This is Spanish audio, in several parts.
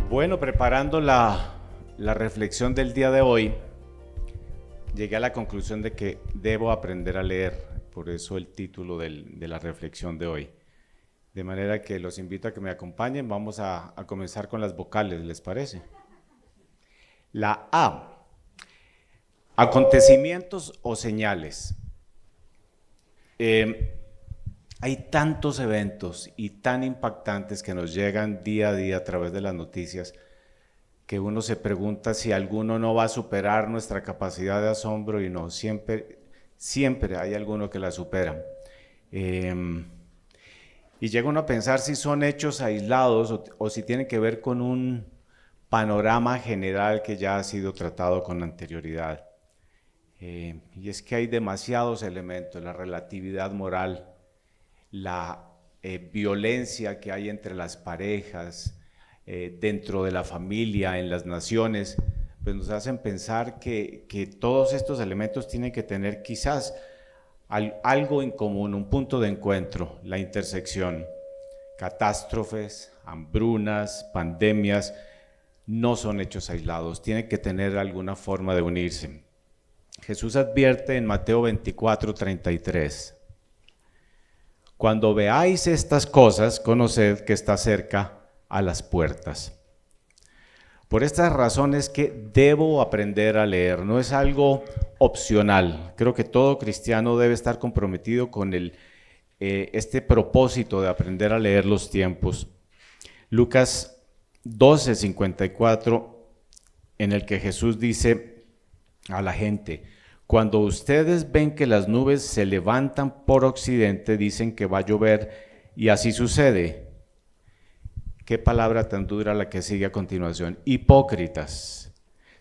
Bueno, preparando la reflexión del día de hoy, llegué a la conclusión de que debo aprender a leer, por eso el título de la reflexión de hoy. De manera que los invito a que me acompañen, vamos a comenzar con las vocales, ¿les parece? La A, acontecimientos o señales. Hay tantos eventos y tan impactantes que nos llegan día a día a través de las noticias que uno se pregunta si alguno no va a superar nuestra capacidad de asombro y no, siempre hay alguno que la supera. Y llega uno a pensar si son hechos aislados o si tienen que ver con un panorama general que ya ha sido tratado con anterioridad. Y es que hay demasiados elementos, la relatividad moral, la violencia que hay entre las parejas, dentro de la familia, en las naciones, pues nos hacen pensar que todos estos elementos tienen que tener quizás algo en común, un punto de encuentro, la intersección. Catástrofes, hambrunas, pandemias, no son hechos aislados, tienen que tener alguna forma de unirse. Jesús advierte en Mateo 24:33. Cuando veáis estas cosas, conoced que está cerca a las puertas. Por estas razones que debo aprender a leer, no es algo opcional. Creo que todo cristiano debe estar comprometido con este propósito de aprender a leer los tiempos. Lucas 12:54, en el que Jesús dice a la gente: cuando ustedes ven que las nubes se levantan por occidente, dicen que va a llover, y así sucede. Qué palabra tan dura la que sigue a continuación. Hipócritas.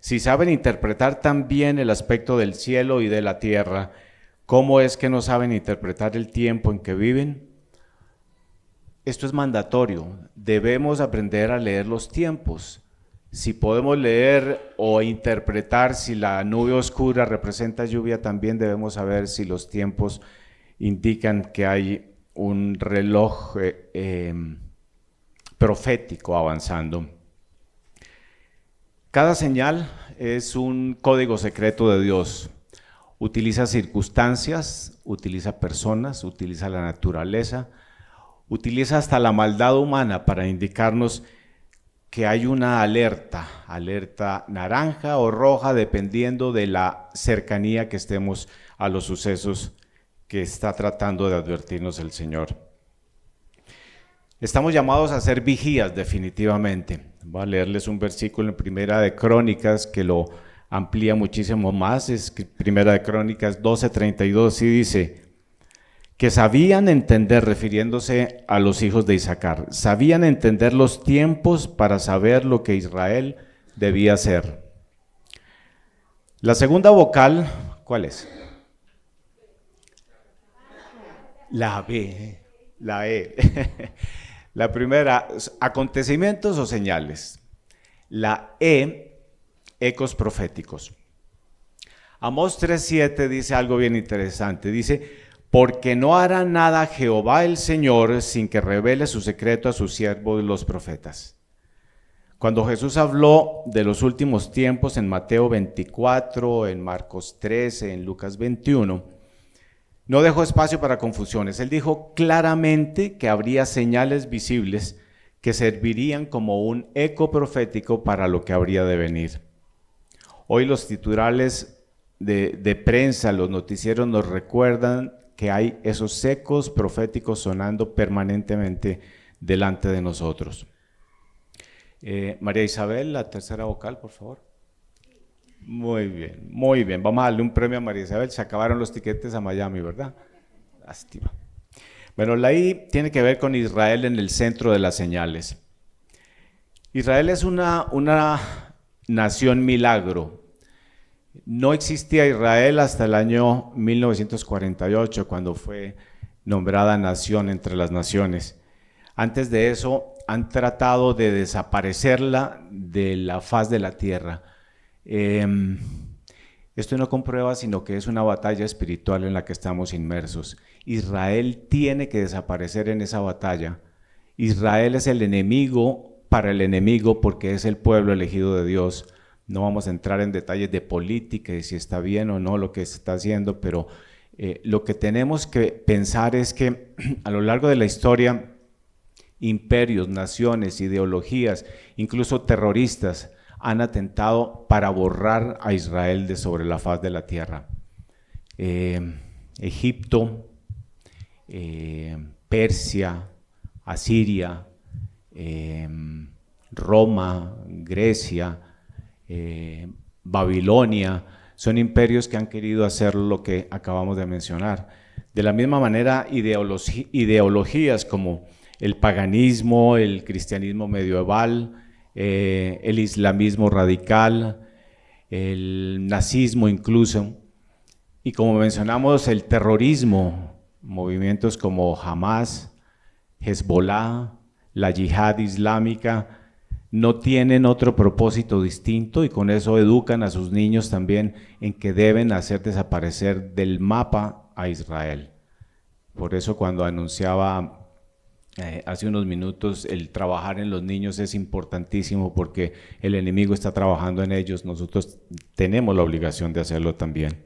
Si saben interpretar tan bien el aspecto del cielo y de la tierra, ¿cómo es que no saben interpretar el tiempo en que viven? Esto es mandatorio. Debemos aprender a leer los tiempos. Si podemos leer o interpretar si la nube oscura representa lluvia, también debemos saber si los tiempos indican que hay un reloj profético avanzando. Cada señal es un código secreto de Dios. Utiliza circunstancias, utiliza personas, utiliza la naturaleza, utiliza hasta la maldad humana para indicarnos que hay una alerta naranja o roja, dependiendo de la cercanía que estemos a los sucesos que está tratando de advertirnos el Señor. Estamos llamados a ser vigías, definitivamente. Voy a leerles un versículo en Primera de Crónicas que lo amplía muchísimo más. Es Primera de Crónicas 12:32 y dice que sabían entender, refiriéndose a los hijos de Isaacar, sabían entender los tiempos para saber lo que Israel debía hacer. La segunda vocal, ¿cuál es? La B, la E. La primera, acontecimientos o señales. La E, ecos proféticos. Amós 3:7 dice algo bien interesante. Dice: porque no hará nada Jehová el Señor sin que revele su secreto a sus siervos los profetas. Cuando Jesús habló de los últimos tiempos en Mateo 24, en Marcos 13, en Lucas 21, no dejó espacio para confusiones. Él dijo claramente que habría señales visibles que servirían como un eco profético para lo que habría de venir. Hoy los titulares de prensa, los noticieros nos recuerdan que hay esos ecos proféticos sonando permanentemente delante de nosotros. María Isabel, la tercera vocal, por favor. Muy bien, muy bien. Vamos a darle un premio a María Isabel. Se acabaron los tiquetes a Miami, ¿verdad? Lástima. Bueno, la I tiene que ver con Israel en el centro de las señales. Israel es una nación milagro. No existía Israel hasta el año 1948, cuando fue nombrada nación entre las naciones. Antes de eso, han tratado de desaparecerla de la faz de la tierra. Esto no comprueba, sino que es una batalla espiritual en la que estamos inmersos. Israel tiene que desaparecer en esa batalla. Israel es el enemigo para el enemigo porque es el pueblo elegido de Dios. No vamos a entrar en detalles de política y si está bien o no lo que se está haciendo, pero lo que tenemos que pensar es que a lo largo de la historia, imperios, naciones, ideologías, incluso terroristas, han atentado para borrar a Israel de sobre la faz de la tierra. Egipto, Persia, Asiria, Roma, Grecia, Babilonia, son imperios que han querido hacer lo que acabamos de mencionar. De la misma manera, ideologías como el paganismo, el cristianismo medieval, el islamismo radical, el nazismo incluso, y como mencionamos, el terrorismo, movimientos como Hamas, Hezbollah, la yihad islámica, no tienen otro propósito distinto y con eso educan a sus niños también en que deben hacer desaparecer del mapa a Israel. Por eso cuando anunciaba hace unos minutos el trabajar en los niños es importantísimo porque el enemigo está trabajando en ellos, nosotros tenemos la obligación de hacerlo también.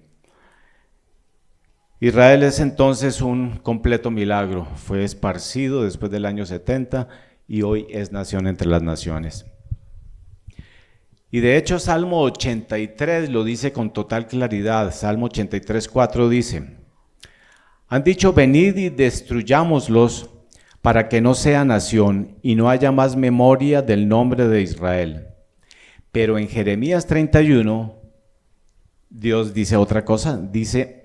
Israel es entonces un completo milagro, fue esparcido después del año 70 y hoy es nación entre las naciones. Y de hecho Salmo 83 lo dice con total claridad, Salmo 83:4 dice: han dicho venid y destruyámoslos para que no sea nación y no haya más memoria del nombre de Israel. Pero en Jeremías 31 Dios dice otra cosa, dice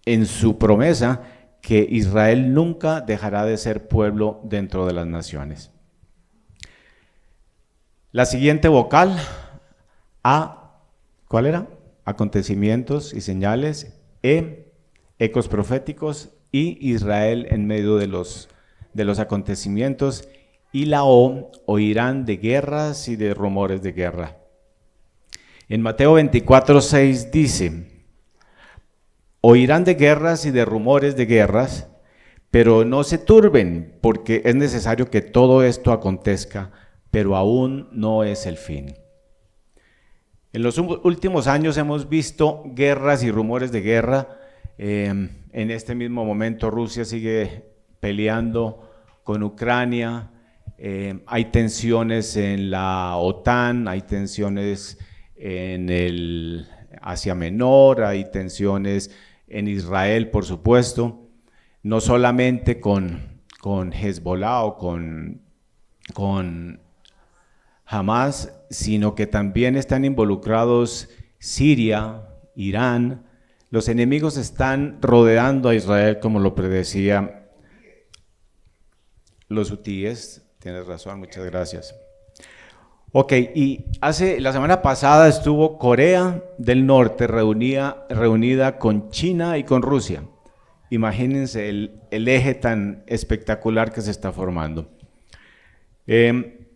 en su promesa que Israel nunca dejará de ser pueblo dentro de las naciones. La siguiente vocal, A, ¿cuál era? Acontecimientos y señales, ecos proféticos y Israel en medio de los acontecimientos, y la O, oirán de guerras y de rumores de guerra. En Mateo 24:6 dice: oirán de guerras y de rumores de guerras, pero no se turben, porque es necesario que todo esto acontezca, pero aún no es el fin. En los últimos años hemos visto guerras y rumores de guerra. En este mismo momento Rusia sigue peleando con Ucrania, hay tensiones en la OTAN, hay tensiones en el Asia Menor, hay tensiones en Israel, por supuesto, no solamente con Hezbollah o con Hamas, sino que también están involucrados Siria, Irán. Los enemigos están rodeando a Israel, como lo predecía los hutíes. Tienes razón, muchas gracias. Ok, y la semana pasada estuvo Corea del Norte reunida con China y con Rusia. Imagínense el eje tan espectacular que se está formando. En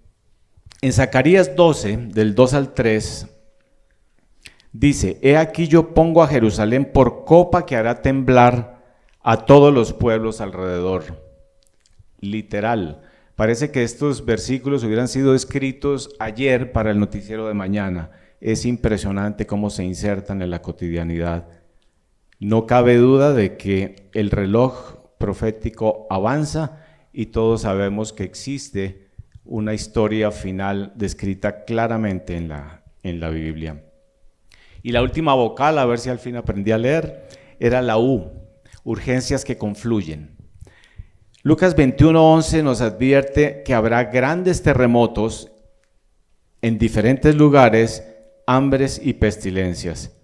Zacarías 12, del 2 al 3, dice: he aquí yo pongo a Jerusalén por copa que hará temblar a todos los pueblos alrededor. Literal. Parece que estos versículos hubieran sido escritos ayer para el noticiero de mañana. Es impresionante cómo se insertan en la cotidianidad. No cabe duda de que el reloj profético avanza y todos sabemos que existe una historia final descrita claramente en la Biblia. Y la última vocal, a ver si al fin aprendí a leer, era la U, urgencias que confluyen. Lucas 21:11 nos advierte que habrá grandes terremotos en diferentes lugares, hambres y pestilencias.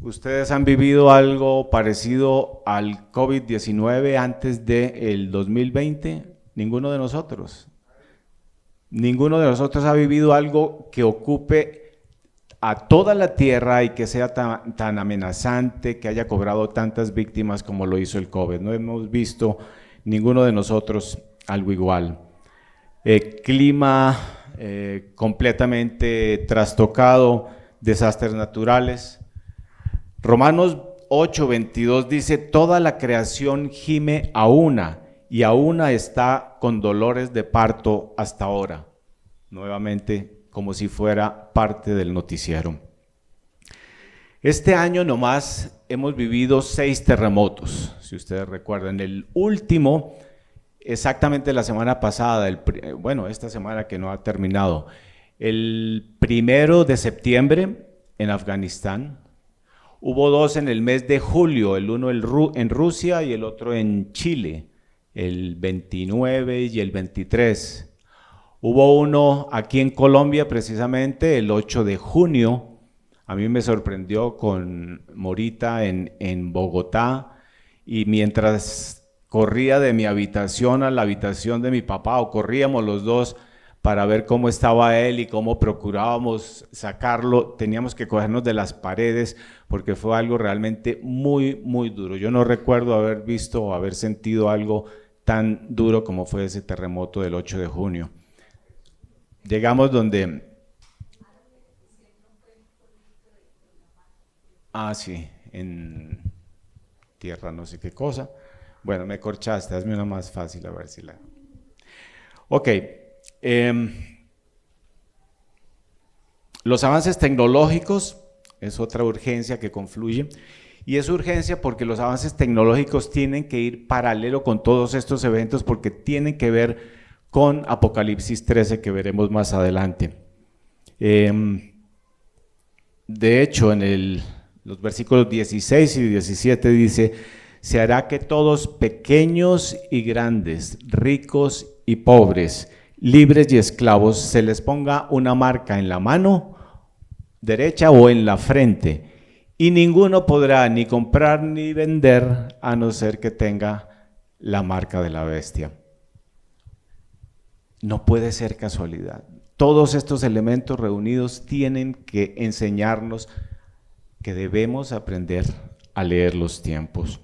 ¿Ustedes han vivido algo parecido al COVID-19 antes del 2020? Ninguno de nosotros. Ninguno de nosotros ha vivido algo que ocupe a toda la tierra y que sea tan amenazante, que haya cobrado tantas víctimas como lo hizo el COVID. No hemos visto ninguno de nosotros algo igual. Clima completamente trastocado, desastres naturales. Romanos 8:22 dice: toda la creación gime a una y aún está con dolores de parto hasta ahora, nuevamente como si fuera parte del noticiero. Este año nomás hemos vivido 6 terremotos, si ustedes recuerdan. El último, exactamente la semana pasada, esta semana que no ha terminado, el 1 de septiembre en Afganistán. Hubo 2 en el mes de julio, el uno en Rusia y el otro en Chile, el 29 y el 23. Hubo uno aquí en Colombia precisamente el 8 de junio. A mí me sorprendió con Morita en Bogotá, y mientras corría de mi habitación a la habitación de mi papá, o corríamos los dos para ver cómo estaba él y cómo procurábamos sacarlo, teníamos que cogernos de las paredes porque fue algo realmente muy, muy duro. Yo no recuerdo haber visto o haber sentido algo tan duro como fue ese terremoto del 8 de junio. Llegamos donde... sí, en tierra no sé qué cosa. Bueno, me corchaste, hazme una más fácil a ver si la... Ok. Los avances tecnológicos es otra urgencia que confluye, y es urgencia porque los avances tecnológicos tienen que ir paralelo con todos estos eventos porque tienen que ver con Apocalipsis 13 que veremos más adelante. De hecho, en los versículos 16 y 17 dice: se hará que todos, pequeños y grandes, ricos y pobres, libres y esclavos, se les ponga una marca en la mano derecha o en la frente, y ninguno podrá ni comprar ni vender a no ser que tenga la marca de la bestia. No puede ser casualidad. Todos estos elementos reunidos tienen que enseñarnos que debemos aprender a leer los tiempos.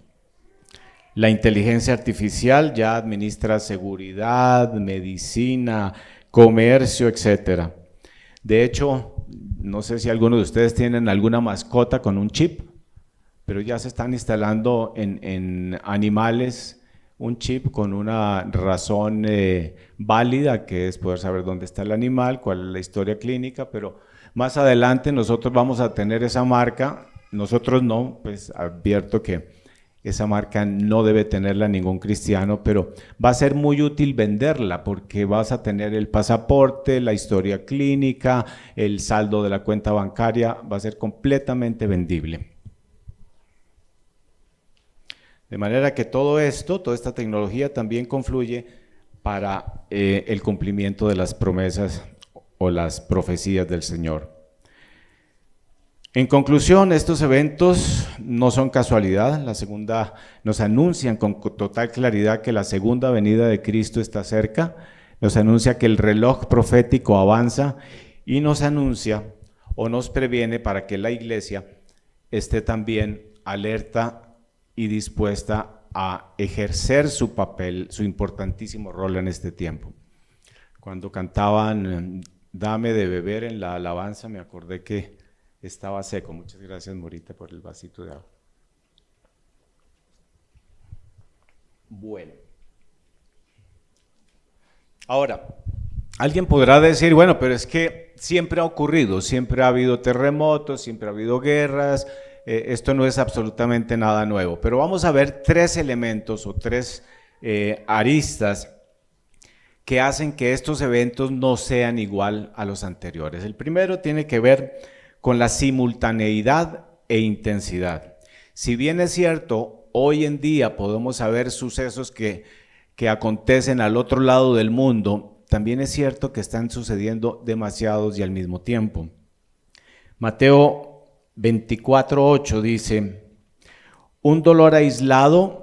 La inteligencia artificial ya administra seguridad, medicina, comercio, etc. De hecho, no sé si algunos de ustedes tienen alguna mascota con un chip, pero ya se están instalando en animales un chip con una razón válida, que es poder saber dónde está el animal, cuál es la historia clínica, pero más adelante nosotros vamos a tener esa marca. Nosotros no, pues advierto que esa marca no debe tenerla ningún cristiano, pero va a ser muy útil venderla porque vas a tener el pasaporte, la historia clínica, el saldo de la cuenta bancaria, va a ser completamente vendible. De manera que todo esto, toda esta tecnología también confluye para el cumplimiento de las promesas o las profecías del Señor. En conclusión, estos eventos no son casualidad. Nos anuncian con total claridad que la segunda venida de Cristo está cerca, nos anuncia que el reloj profético avanza y nos anuncia o nos previene para que la iglesia esté también alerta y dispuesta a ejercer su papel, su importantísimo rol en este tiempo. Cuando cantaban Dame de beber en la alabanza, me acordé que estaba seco. Muchas gracias, Morita, por el vasito de agua. Bueno. Ahora, alguien podrá decir, bueno, pero es que siempre ha ocurrido, siempre ha habido terremotos, siempre ha habido guerras, esto no es absolutamente nada nuevo. Pero vamos a ver 3 elementos o 3 aristas que hacen que estos eventos no sean igual a los anteriores. El primero tiene que ver con la simultaneidad e intensidad. Si bien es cierto, hoy en día podemos saber sucesos que acontecen al otro lado del mundo, también es cierto que están sucediendo demasiados y al mismo tiempo. Mateo 24:8 dice: un dolor aislado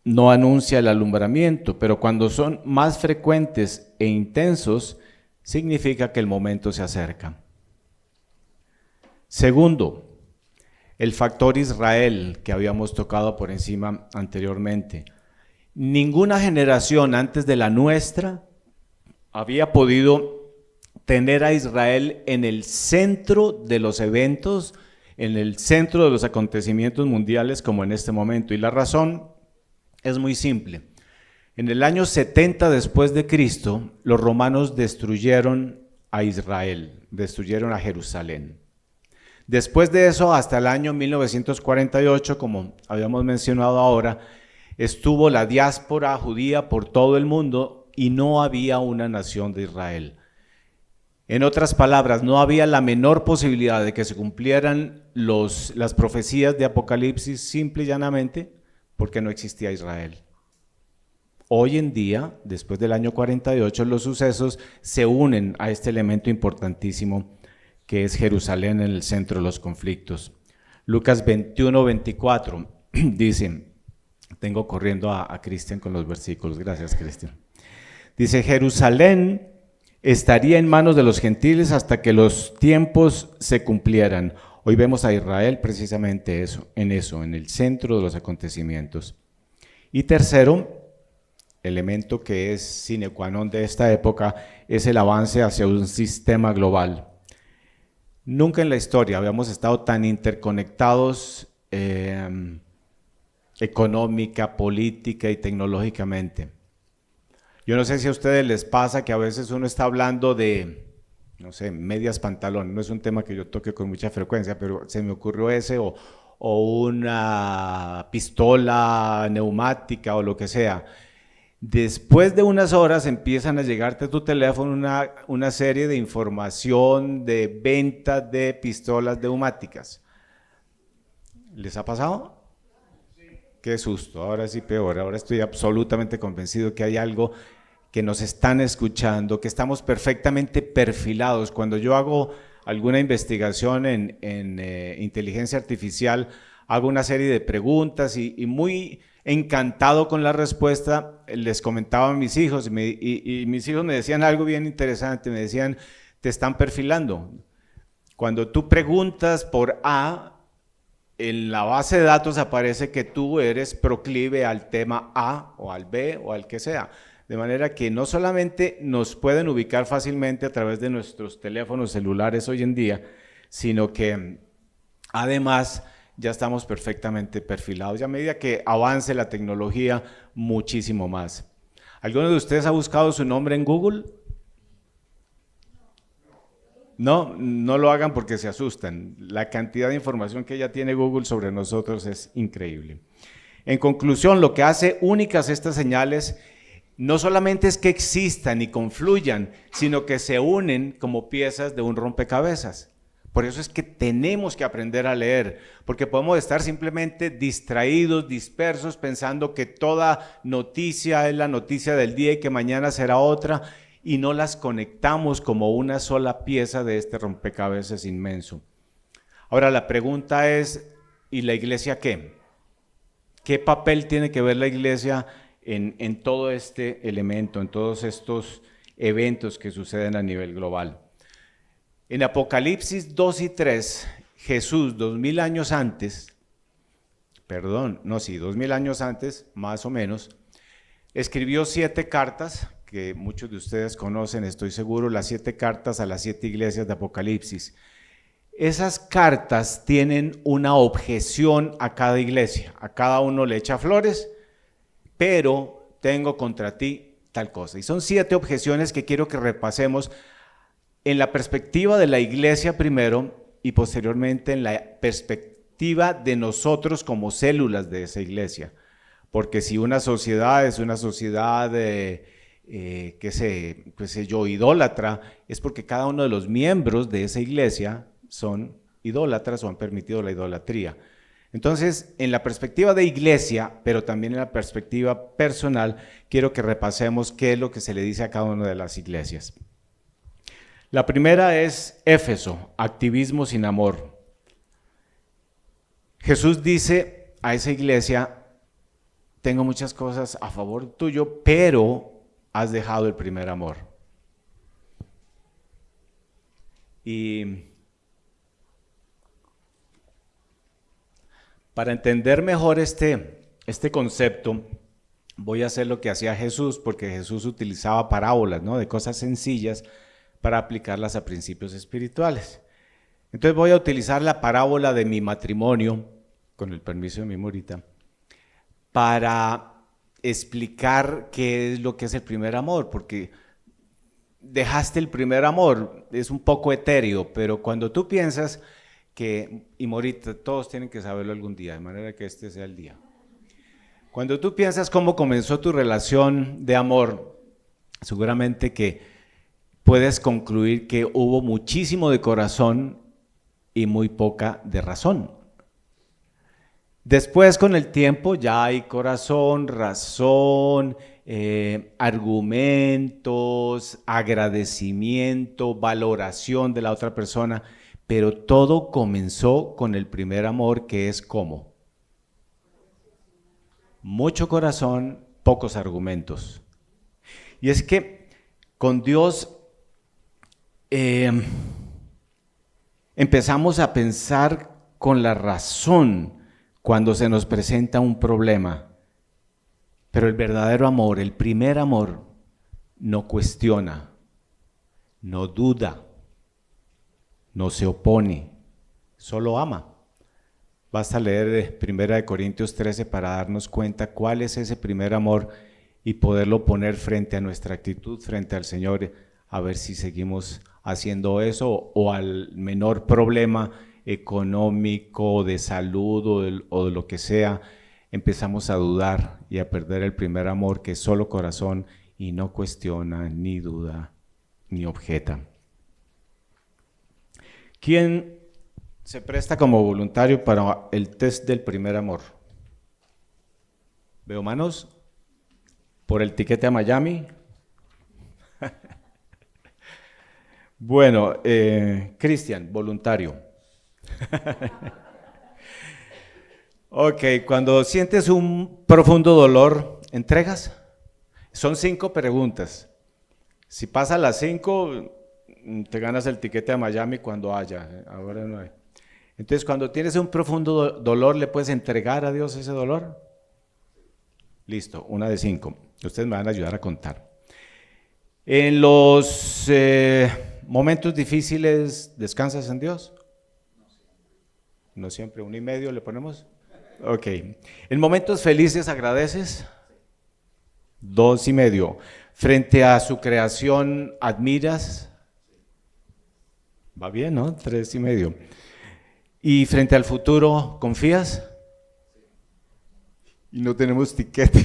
no anuncia el alumbramiento, pero cuando son más frecuentes e intensos, significa que el momento se acerca. Segundo, el factor Israel, que habíamos tocado por encima anteriormente. Ninguna generación antes de la nuestra había podido tener a Israel en el centro de los eventos, en el centro de los acontecimientos mundiales como en este momento. Y la razón es muy simple. En el año 70 después de Cristo, los romanos destruyeron a Israel, destruyeron a Jerusalén. Después de eso, hasta el año 1948, como habíamos mencionado ahora, estuvo la diáspora judía por todo el mundo y no había una nación de Israel. En otras palabras, no había la menor posibilidad de que se cumplieran las profecías de Apocalipsis simple y llanamente porque no existía Israel. Hoy en día, después del año 48, los sucesos se unen a este elemento importantísimo que es Jerusalén en el centro de los conflictos. Lucas 21-24 dice, tengo corriendo a Cristian con los versículos, gracias Cristian. Dice, Jerusalén estaría en manos de los gentiles hasta que los tiempos se cumplieran. Hoy vemos a Israel precisamente en el centro de los acontecimientos. Y tercero, elemento que es sine qua non de esta época, es el avance hacia un sistema global. Nunca en la historia habíamos estado tan interconectados económica, política y tecnológicamente. Yo no sé si a ustedes les pasa que a veces uno está hablando de, no sé, medias pantalones, no es un tema que yo toque con mucha frecuencia, pero se me ocurrió ese, o una pistola neumática o lo que sea. Después de unas horas empiezan a llegarte a tu teléfono una serie de información de venta de pistolas neumáticas. ¿Les ha pasado? Qué susto, ahora sí peor, ahora estoy absolutamente convencido que hay algo que nos están escuchando, que estamos perfectamente perfilados. Cuando yo hago alguna investigación en inteligencia artificial, hago una serie de preguntas y muy encantado con la respuesta, les comentaba a mis hijos y mis hijos me decían algo bien interesante, me decían, te están perfilando. Cuando tú preguntas por A, en la base de datos aparece que tú eres proclive al tema A o al B o al que sea. De manera que no solamente nos pueden ubicar fácilmente a través de nuestros teléfonos celulares hoy en día, sino que además ya estamos perfectamente perfilados. Y a medida que avance la tecnología, muchísimo más. ¿Alguno de ustedes ha buscado su nombre en Google? No, no lo hagan porque se asustan. La cantidad de información que ya tiene Google sobre nosotros es increíble. En conclusión, lo que hace únicas estas señales no solamente es que existan y confluyan, sino que se unen como piezas de un rompecabezas. Por eso es que tenemos que aprender a leer, porque podemos estar simplemente distraídos, dispersos, pensando que toda noticia es la noticia del día y que mañana será otra, y no las conectamos como una sola pieza de este rompecabezas inmenso. Ahora la pregunta es, ¿y la iglesia qué? ¿Qué papel tiene que ver la iglesia en todo este elemento, en todos estos eventos que suceden a nivel global? En Apocalipsis 2 y 3, Jesús 2000 años antes, 2000 años antes, más o menos, escribió 7 cartas, que muchos de ustedes conocen, estoy seguro, las 7 cartas a las 7 iglesias de Apocalipsis. Esas cartas tienen una objeción a cada iglesia, a cada uno le echa flores, pero tengo contra ti tal cosa. Y son 7 objeciones que quiero que repasemos en la perspectiva de la iglesia primero y posteriormente en la perspectiva de nosotros como células de esa iglesia. Porque si una sociedad es una sociedad idólatra, es porque cada uno de los miembros de esa iglesia son idólatras o han permitido la idolatría. Entonces, en la perspectiva de iglesia, pero también en la perspectiva personal, quiero que repasemos qué es lo que se le dice a cada una de las iglesias. La primera es Éfeso, activismo sin amor. Jesús dice a esa iglesia, tengo muchas cosas a favor tuyo, pero has dejado el primer amor. Y para entender mejor este concepto, voy a hacer lo que hacía Jesús, porque Jesús utilizaba parábolas, ¿no?, de cosas sencillas para aplicarlas a principios espirituales. Entonces voy a utilizar la parábola de mi matrimonio, con el permiso de mi morita, para explicar qué es lo que es el primer amor, porque dejaste el primer amor, es un poco etéreo, pero cuando tú piensas y Morita, todos tienen que saberlo algún día, de manera que este sea el día. Cuando tú piensas cómo comenzó tu relación de amor, seguramente que puedes concluir que hubo muchísimo de corazón y muy poca de razón. Después, con el tiempo, ya hay corazón, razón, argumentos, agradecimiento, valoración de la otra persona, pero todo comenzó con el primer amor, que es ¿cómo? Mucho corazón, pocos argumentos. Y es que con Dios empezamos a pensar con la razón cuando se nos presenta un problema. Pero el verdadero amor, el primer amor, no cuestiona, no duda, no se opone, solo ama. Basta leer 1 Corintios 13 para darnos cuenta cuál es ese primer amor y poderlo poner frente a nuestra actitud, frente al Señor, a ver si seguimos haciendo eso o al menor problema económico, de salud o de lo que sea, empezamos a dudar y a perder el primer amor, que es solo corazón y no cuestiona, ni duda, ni objeta. ¿Quién se presta como voluntario para el test del primer amor? ¿Veo manos? ¿Por el tiquete a Miami? Bueno, Cristian, voluntario. Ok, cuando sientes un profundo dolor, ¿entregas? Son 5 preguntas. Si pasa las 5, te ganas el tiquete a Miami cuando haya. Ahora no hay. Entonces, cuando tienes un profundo dolor, ¿le puedes entregar a Dios ese dolor? Listo, 1 de 5. Ustedes me van a ayudar a contar. En los momentos difíciles, ¿descansas en Dios? No siempre, 1,5 le ponemos. Ok. ¿En momentos felices agradeces? 2,5. ¿Frente a su creación admiras? Va bien, ¿no? 3,5. ¿Y frente al futuro confías? Y no tenemos tiquete.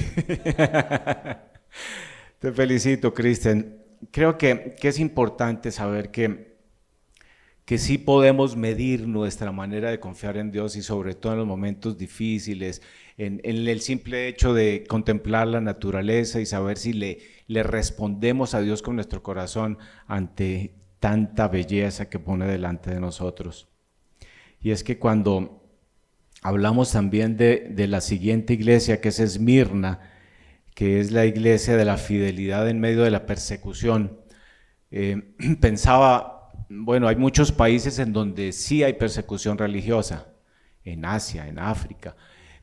Te felicito, Cristian. Creo que es importante saber que sí podemos medir nuestra manera de confiar en Dios y sobre todo en los momentos difíciles, en el simple hecho de contemplar la naturaleza y saber si le respondemos a Dios con nuestro corazón ante tanta belleza que pone delante de nosotros. Y es que cuando hablamos también de la siguiente iglesia, que es Esmirna, que es la iglesia de la fidelidad en medio de la persecución, pensaba, bueno, hay muchos países en donde sí hay persecución religiosa, en Asia, en África,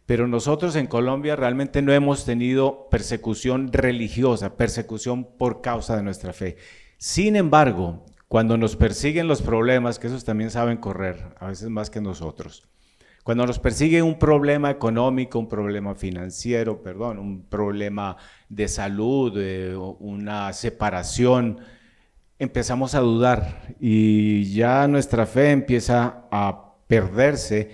pero nosotros en Colombia realmente no hemos tenido persecución religiosa, persecución por causa de nuestra fe. Sin embargo, cuando nos persiguen los problemas, que esos también saben correr, a veces más que nosotros, cuando nos persigue un problema económico, un problema financiero, un problema de salud, una separación, empezamos a dudar y ya nuestra fe empieza a perderse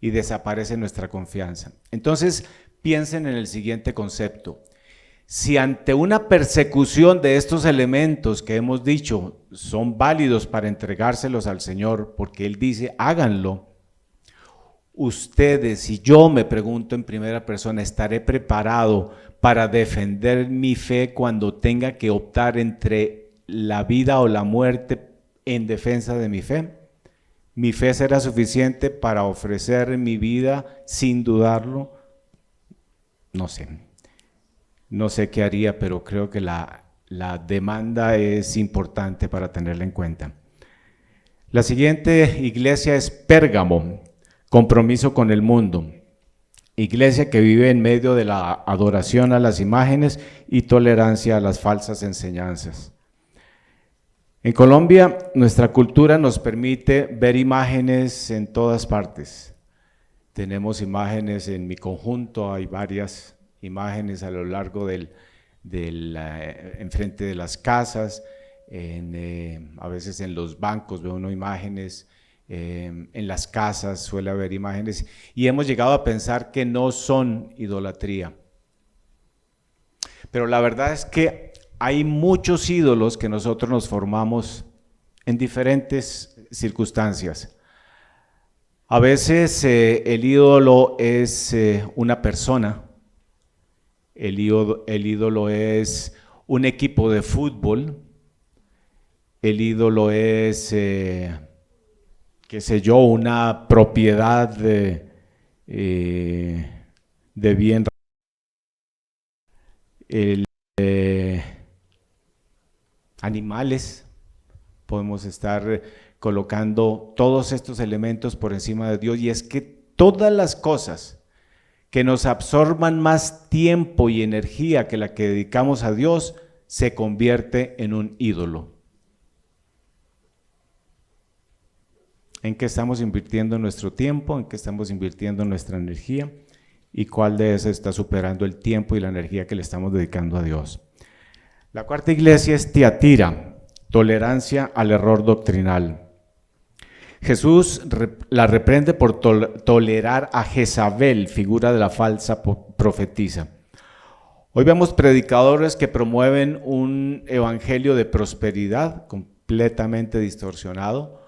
y desaparece nuestra confianza. Entonces, piensen en el siguiente concepto. Si ante una persecución de estos elementos que hemos dicho son válidos para entregárselos al Señor, porque Él dice, háganlo, ustedes y yo, me pregunto en primera persona, ¿estaré preparado para defender mi fe cuando tenga que optar entre la vida o la muerte en defensa de mi fe? ¿Mi fe será suficiente para ofrecer mi vida sin dudarlo? No sé. No sé qué haría, pero creo que la demanda es importante para tenerla en cuenta. La siguiente iglesia es Pérgamo, compromiso con el mundo. Iglesia que vive en medio de la adoración a las imágenes y tolerancia a las falsas enseñanzas. En Colombia, nuestra cultura nos permite ver imágenes en todas partes. Tenemos imágenes en mi conjunto, hay varias imágenes a lo largo enfrente de las casas, a veces en los bancos ve uno imágenes, en las casas suele haber imágenes, y hemos llegado a pensar que no son idolatría. Pero la verdad es que hay muchos ídolos que nosotros nos formamos en diferentes circunstancias. A veces el ídolo es una persona, el ídolo es un equipo de fútbol, el ídolo es, qué sé yo, una propiedad de bien. Animales, podemos estar colocando todos estos elementos por encima de Dios, y es que todas las cosas que nos absorban más tiempo y energía que la que dedicamos a Dios se convierte en un ídolo. ¿En qué estamos invirtiendo nuestro tiempo? ¿En qué estamos invirtiendo nuestra energía? ¿Y cuál de esas está superando el tiempo y la energía que le estamos dedicando a Dios? La cuarta iglesia es Tiatira, tolerancia al error doctrinal. Jesús la reprende por tolerar a Jezabel, figura de la falsa profetisa. Hoy vemos predicadores que promueven un evangelio de prosperidad completamente distorsionado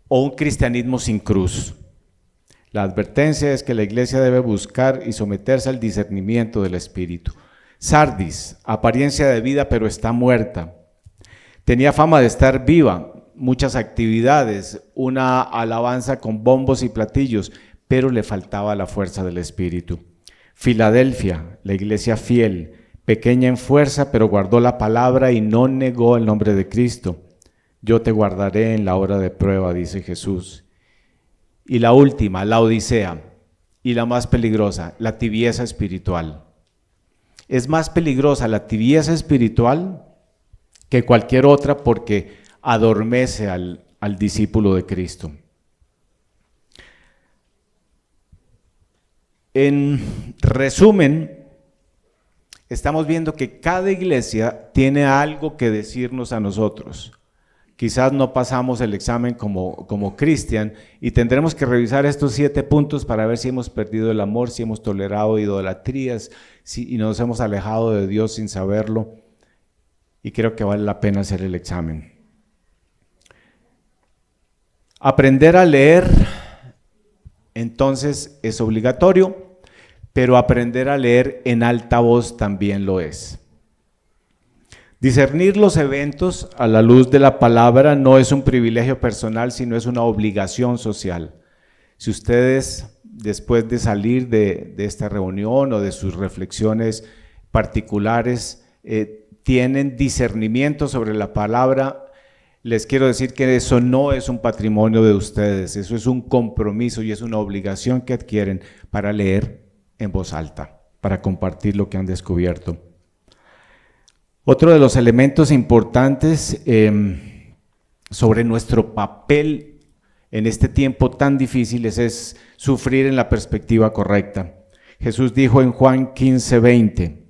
o un cristianismo sin cruz. La advertencia es que la iglesia debe buscar y someterse al discernimiento del Espíritu. Sardis, apariencia de vida pero está muerta. Tenía fama de estar viva, muchas actividades, una alabanza con bombos y platillos, pero le faltaba la fuerza del Espíritu. Filadelfia, la iglesia fiel, pequeña en fuerza, pero guardó la palabra y no negó el nombre de Cristo. Yo te guardaré en la hora de prueba, dice Jesús. Y la última, la Odisea, y la más peligrosa, la tibieza espiritual. Es más peligrosa la tibieza espiritual que cualquier otra porque adormece al discípulo de Cristo. En resumen, estamos viendo que cada iglesia tiene algo que decirnos a nosotros. Quizás no pasamos el examen como cristian y tendremos que revisar estos 7 puntos para ver si hemos perdido el amor, si hemos tolerado idolatrías, y nos hemos alejado de Dios sin saberlo, y creo que vale la pena hacer el examen. Aprender a leer, entonces, es obligatorio, pero aprender a leer en alta voz también lo es. Discernir los eventos a la luz de la palabra no es un privilegio personal, sino es una obligación social. Si ustedes, después de salir de esta reunión o de sus reflexiones particulares, tienen discernimiento sobre la palabra, les quiero decir que eso no es un patrimonio de ustedes, eso es un compromiso y es una obligación que adquieren para leer en voz alta, para compartir lo que han descubierto. Otro de los elementos importantes sobre nuestro papel en este tiempo tan difícil es sufrir en la perspectiva correcta. Jesús dijo en Juan 15:20,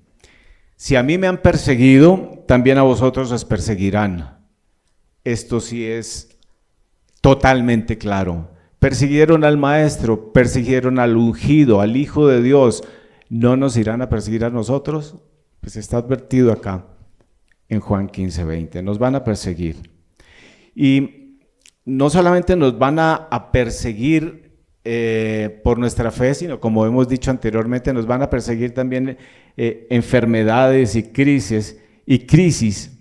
si a mí me han perseguido, también a vosotros os perseguirán. Esto sí es totalmente claro. Persiguieron al Maestro, persiguieron al ungido, al Hijo de Dios. ¿No nos irán a perseguir a nosotros? Pues está advertido acá en Juan 15:20. Nos van a perseguir. Y no solamente nos van a perseguir por nuestra fe, sino como hemos dicho anteriormente, nos van a perseguir también enfermedades y crisis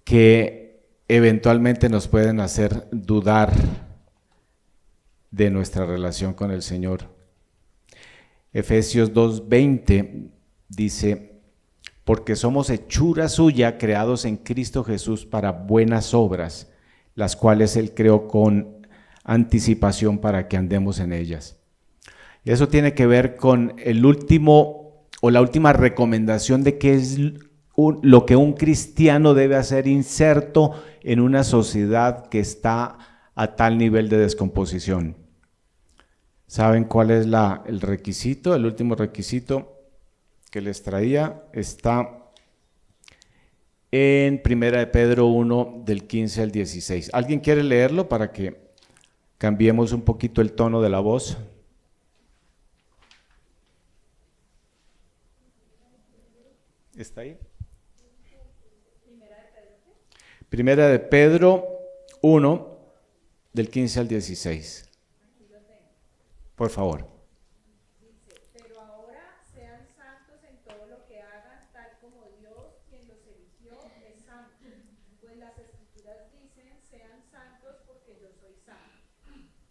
que eventualmente nos pueden hacer dudar de nuestra relación con el Señor. Efesios 2:20 dice, porque somos hechura suya, creados en Cristo Jesús para buenas obras, las cuales Él creó con anticipación para que andemos en ellas. Y eso tiene que ver con el último o la última recomendación de qué es lo que un cristiano debe hacer inserto en una sociedad que está a tal nivel de descomposición. ¿Saben cuál es el requisito? El último requisito que les traía está en Primera de Pedro 1, del 15 al 16. ¿Alguien quiere leerlo para que cambiemos un poquito el tono de la voz? ¿Está ahí? Primera de Pedro 1, del 15 al 16. Por favor. Dice, pero ahora sean santos en todo lo que hagan, tal como Dios, quien los eligió, es santo. Pues las Escrituras dicen, sean santos porque yo soy santo.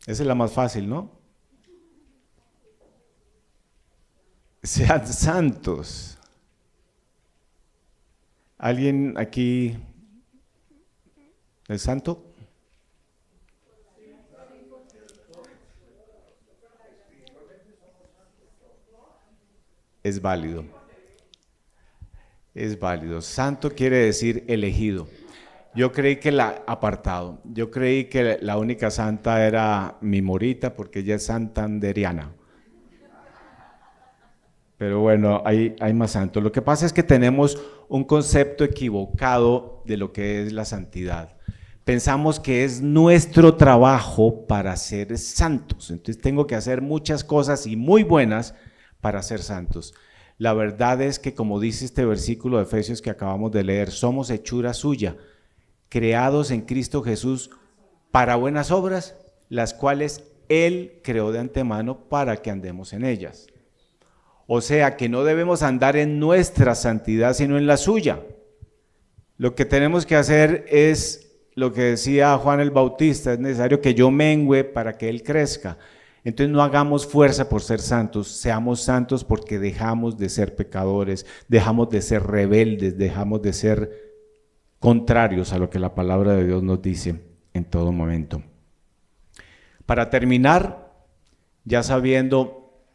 Esa es la más fácil, ¿no? Sean santos. ¿Alguien aquí es santo? Es válido. Es válido. Santo quiere decir elegido. Yo creí que yo creí que la única santa era mi Morita porque ella es santanderiana. Pero bueno, hay más santos. Lo que pasa es que tenemos un concepto equivocado de lo que es la santidad. Pensamos que es nuestro trabajo para ser santos. Entonces tengo que hacer muchas cosas y muy buenas para ser santos. La verdad es que, como dice este versículo de Efesios que acabamos de leer, somos hechura suya, creados en Cristo Jesús para buenas obras, las cuales Él creó de antemano para que andemos en ellas. O sea que no debemos andar en nuestra santidad, sino en la suya. Lo que tenemos que hacer es lo que decía Juan el Bautista, es necesario que yo mengüe para que Él crezca. Entonces no hagamos fuerza por ser santos, seamos santos porque dejamos de ser pecadores, dejamos de ser rebeldes, dejamos de ser contrarios a lo que la palabra de Dios nos dice en todo momento. Para terminar, ya sabiendo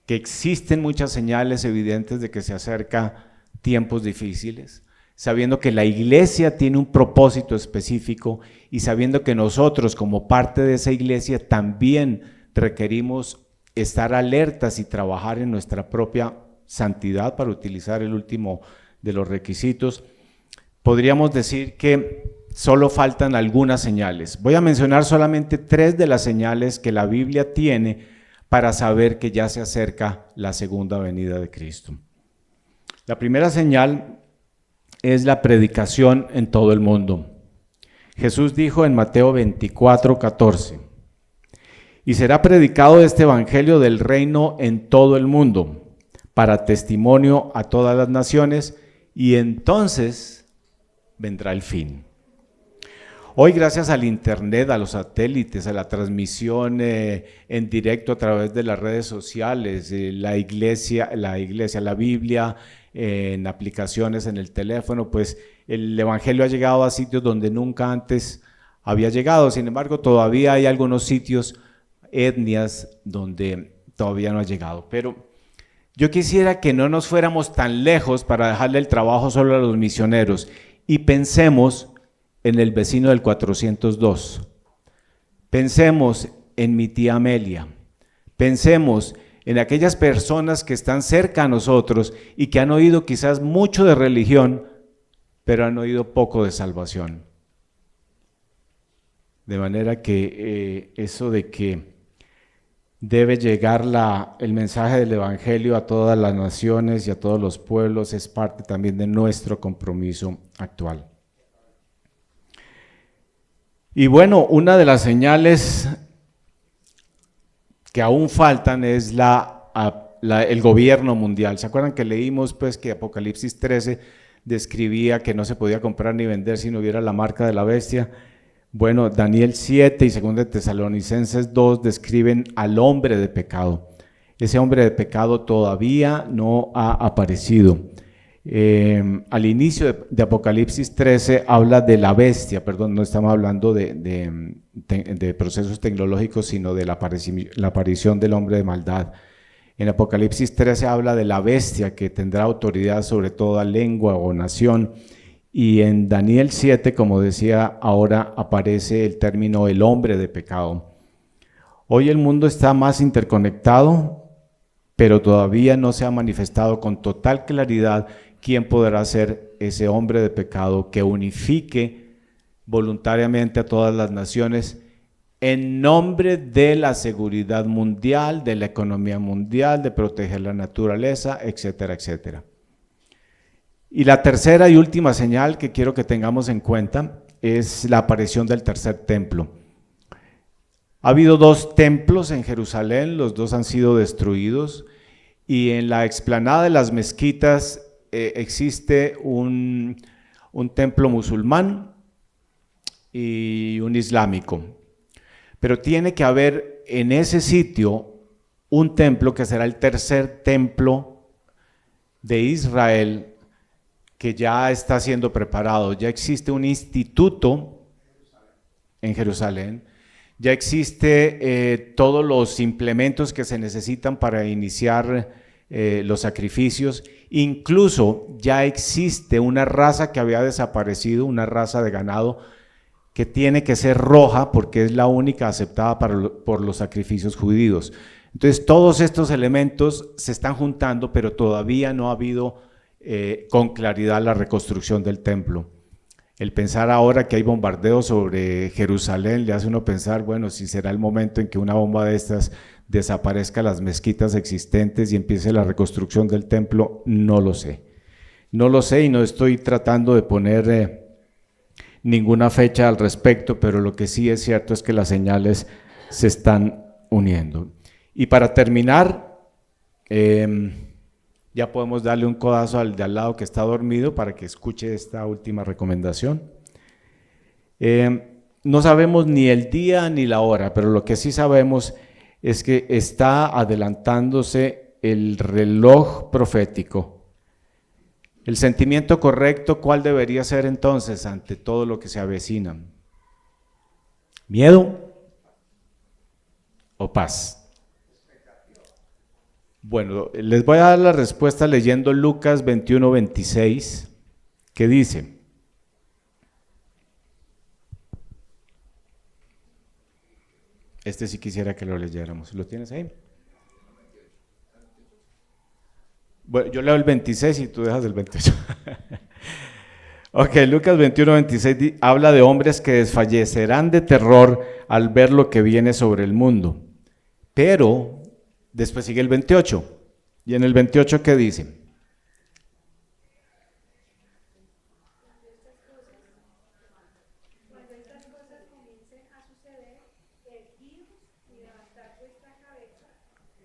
que existen muchas señales evidentes de que se acerca tiempos difíciles, sabiendo que la iglesia tiene un propósito específico y sabiendo que nosotros como parte de esa iglesia también requerimos estar alertas y trabajar en nuestra propia santidad, para utilizar el último de los requisitos, podríamos decir que solo faltan algunas señales. Voy a mencionar solamente 3 de las señales que la Biblia tiene para saber que ya se acerca la segunda venida de Cristo. La primera señal es la predicación en todo el mundo. Jesús dijo en Mateo 24:14, y será predicado este evangelio del reino en todo el mundo, para testimonio a todas las naciones, y entonces vendrá el fin. Hoy, gracias al internet, a los satélites, a la transmisión en directo a través de las redes sociales, la Biblia, en aplicaciones en el teléfono, pues el evangelio ha llegado a sitios donde nunca antes había llegado. Sin embargo, todavía hay algunos sitios, etnias, donde todavía no ha llegado. Pero yo quisiera que no nos fuéramos tan lejos para dejarle el trabajo solo a los misioneros y pensemos en el vecino del 402. Pensemos en mi tía Amelia. Pensemos en aquellas personas que están cerca a nosotros y que han oído quizás mucho de religión, pero han oído poco de salvación. De manera que eso de que debe llegar el mensaje del evangelio a todas las naciones y a todos los pueblos es parte también de nuestro compromiso actual. Y bueno, una de las señales que aún faltan es el gobierno mundial. ¿Se acuerdan que leímos pues que Apocalipsis 13 describía que no se podía comprar ni vender si no hubiera la marca de la bestia? Bueno, Daniel 7 y 2 Tesalonicenses 2 describen al hombre de pecado. Ese hombre de pecado todavía no ha aparecido. Al inicio de Apocalipsis 13 habla de la bestia, perdón, no estamos hablando de procesos tecnológicos, sino de la aparición del hombre de maldad. En Apocalipsis 13 habla de la bestia que tendrá autoridad sobre toda lengua o nación. Y en Daniel 7, como decía, ahora aparece el término el hombre de pecado. Hoy el mundo está más interconectado, pero todavía no se ha manifestado con total claridad quién podrá ser ese hombre de pecado que unifique voluntariamente a todas las naciones en nombre de la seguridad mundial, de la economía mundial, de proteger la naturaleza, etcétera, etcétera. Y la tercera y última señal que quiero que tengamos en cuenta es la aparición del tercer templo. Ha habido 2 templos en Jerusalén, los 2 han sido destruidos, y en la explanada de las mezquitas existe un templo musulmán y un islámico. Pero tiene que haber en ese sitio un templo que será el tercer templo de Israel, que ya está siendo preparado. Ya existe un instituto en Jerusalén, ya existe todos los implementos que se necesitan para iniciar los sacrificios. Incluso ya existe una raza que había desaparecido, una raza de ganado que tiene que ser roja porque es la única aceptada por los sacrificios judíos. Entonces todos estos elementos se están juntando, pero todavía no ha habido con claridad la reconstrucción del templo. El pensar ahora que hay bombardeos sobre Jerusalén le hace uno pensar, bueno, si será el momento en que una bomba de estas desaparezca las mezquitas existentes y empiece la reconstrucción del templo, no lo sé. No lo sé y no estoy tratando de poner ninguna fecha al respecto, pero lo que sí es cierto es que las señales se están uniendo. Y para terminar, ya podemos darle un codazo al de al lado que está dormido para que escuche esta última recomendación. No sabemos ni el día ni la hora, pero lo que sí sabemos es que está adelantándose el reloj profético. El sentimiento correcto, ¿cuál debería ser entonces ante todo lo que se avecina? ¿Miedo o paz? Bueno, les voy a dar la respuesta leyendo Lucas 21:26, que dice: este sí quisiera que lo leyéramos. ¿Lo tienes ahí? Bueno, yo leo el 26 y tú dejas el 28. Ok, Lucas 21:26 habla de hombres que desfallecerán de terror al ver lo que viene sobre el mundo. Pero después sigue el 28. ¿Y en el 28 qué dice? Cuando estas cosas comiencen a suceder, erguíos y levantad vuestra cabeza,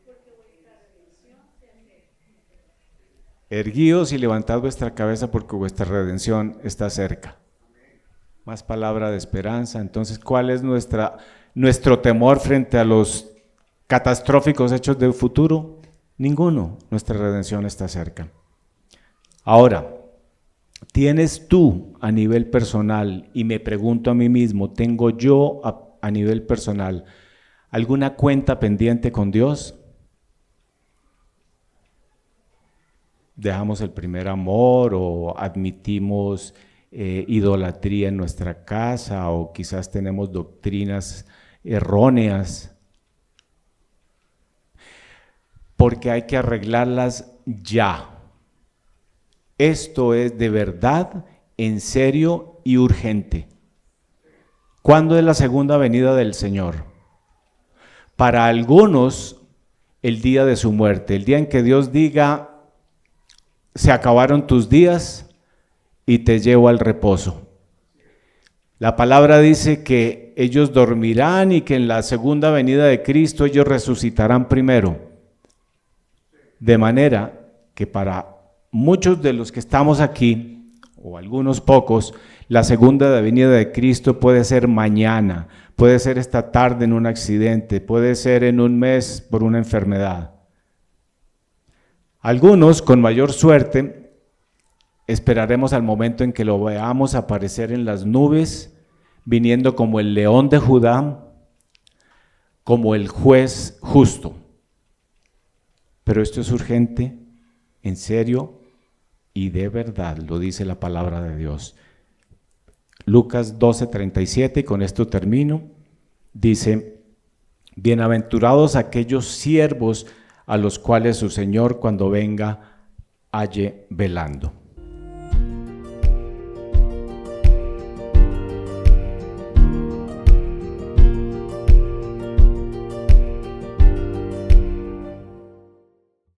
porque vuestra redención se acerca. Erguíos y levantad vuestra cabeza porque vuestra redención está cerca. Más palabra de esperanza. Entonces, ¿cuál es nuestro temor frente a los catastróficos hechos del futuro? Ninguno. Nuestra redención está cerca. Ahora, ¿tienes tú a nivel personal, y me pregunto a mí mismo, ¿tengo yo a nivel personal alguna cuenta pendiente con Dios? ¿Dejamos el primer amor o admitimos idolatría en nuestra casa o quizás tenemos doctrinas erróneas? Porque hay que arreglarlas ya. Esto es de verdad, en serio y urgente. ¿Cuándo es la segunda venida del Señor? Para algunos, el día de su muerte, el día en que Dios diga: se acabaron tus días y te llevo al reposo. La palabra dice que ellos dormirán y que en la segunda venida de Cristo ellos resucitarán primero. De manera que para muchos de los que estamos aquí, o algunos pocos, la segunda venida de Cristo puede ser mañana, puede ser esta tarde en un accidente, puede ser en un mes por una enfermedad. Algunos, con mayor suerte, esperaremos al momento en que lo veamos aparecer en las nubes, viniendo como el león de Judá, como el juez justo. Pero esto es urgente, en serio y de verdad, lo dice la palabra de Dios. Lucas 12:37, y con esto termino, dice: bienaventurados aquellos siervos a los cuales su Señor cuando venga halle velando.